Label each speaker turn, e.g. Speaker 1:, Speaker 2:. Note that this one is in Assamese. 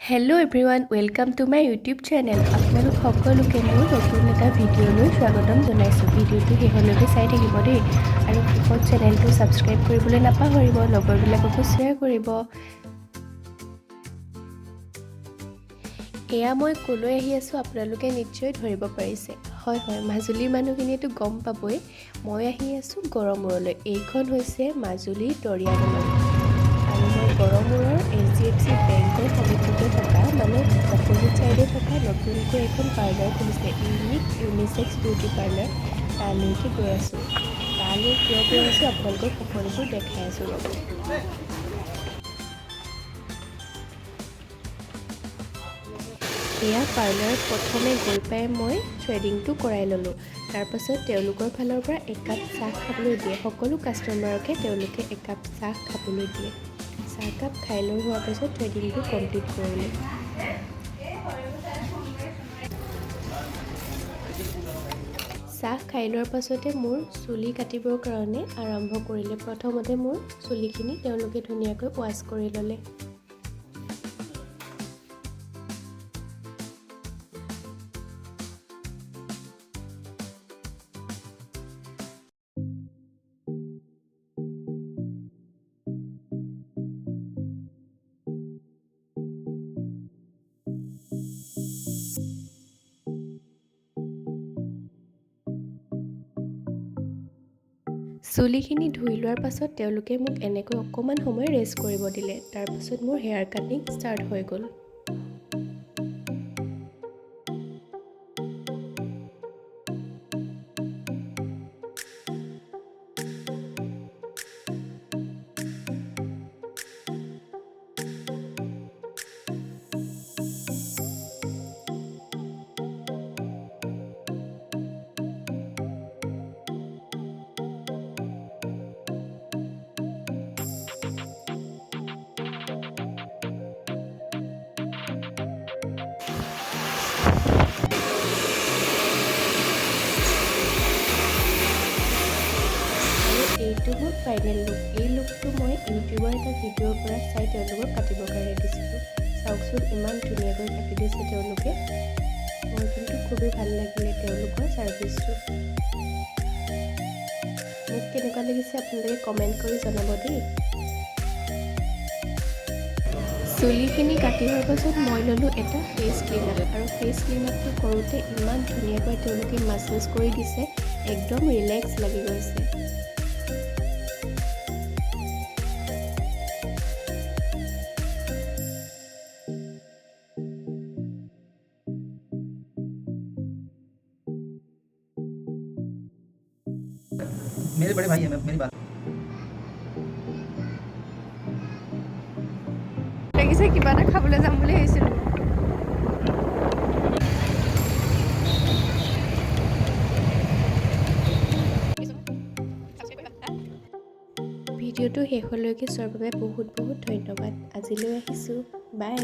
Speaker 1: Hello' everyone, welcome to my YouTube channel. আপোনালোক সকলোকে মোৰ নতুন এটা ভিডিঅ'লৈ স্বাগতম জনাইছোঁ। ভিডিঅ'টো শেষলৈকে চাই থাকিব দেই, আৰু শেষত চেনেলটো ছাবস্ক্ৰাইব কৰিবলৈ নাপাহৰিব, লগৰবিলাককো শ্বেয়াৰ কৰিব। এয়া মই ক'লৈ আহি আছোঁ আপোনালোকে নিশ্চয় ধৰিব পাৰিছে। হয়, মাজুলীৰ মানুহখিনিয়েতো গম পাবই। মই আহি আছোঁ গড়মূৰলৈ। এইখন হৈছে মাজুলীৰ দৰিয়াদলং, আৰু মই গড়মূৰৰ HDFC বেংকৰ সন্মুখতে থকা অপজিট ছাইডে থকা নতুনকৈ এখন পাৰ্লাৰ খুলিছে, ইউনিছেক্স বিউটি পাৰ্লাৰ। তালৈকে গৈ আছোঁ। তালৈ কিয় গৈ আছোঁ আপোনালোকক সকলোবোৰ দেখাই আছোঁ ৰ'ব। এয়া পাৰ্লাৰত প্ৰথমে গৈ পাই মই থ্ৰেডিংটো কৰাই ল'লোঁ। তাৰপাছত তেওঁলোকৰ ফালৰ পৰা একাপ চাহ খাবলৈ দিয়ে। সকলো কাষ্টমাৰকে তেওঁলোকে একাপ চাহ খাবলৈ দিয়ে। চাহকাপ খাই লৈ হোৱাৰ পাছত থ্ৰেডিংটো কমপ্লিট কৰিলোঁ। চাহ খাই লোৱাৰ পাছতে মোৰ চুলি কাটিবৰ কাৰণে আৰম্ভ কৰিলে। প্ৰথমতে মোৰ চুলিখিনি তেওঁলোকে ধুনীয়াকৈ ৱাছ কৰি ল'লে। চুলিখিনি ধুই লোৱাৰ পাছত তেওঁলোকে মোক এনেকৈ অকণমান সময় ৰেষ্ট কৰিব দিলে। তাৰপাছত মোৰ হেয়াৰ কাটিং ষ্টাৰ্ট হৈ গ'ল। এইটো মোৰ ফাইনেল লুক। এই লুকটো মই ইউটিউবৰ এটা ভিডিঅ'ৰ পৰা চাই তেওঁলোকক কাটিবৰ কাৰণে দিছিলোঁ। চাওকচোন ইমান ধুনীয়াকৈ কাটি দিছে তেওঁলোকে। মোৰ কিন্তু খুবেই ভাল লাগিলে তেওঁলোকৰ ছাৰ্ভিচটো। মোক কেনেকুৱা লাগিছে আপোনালোকে কমেণ্ট কৰি জনাব দেই। চুলিখিনি কাটি হোৱাৰ পাছত মই ল'লোঁ এটা ফেচ ক্লিনাপ, আৰু ফেচ ক্লিনাপটো কৰোঁতে ইমান ধুনীয়াকৈ তেওঁলোকে মাছাজ কৰি দিছে, একদম ৰিলেক্স লাগি গৈছে।
Speaker 2: मेरे बड़े भाई हैं, मैं मेरी बात
Speaker 1: লাগিছে কিবা এটা খাবলৈ যাম বুলি ভাবিছিলোঁ। ভিডিঅ'টো শেষলৈকে চোৱাৰ বাবে বহুত ধন্যবাদ। আজিলৈ আহিছোঁ, বাই।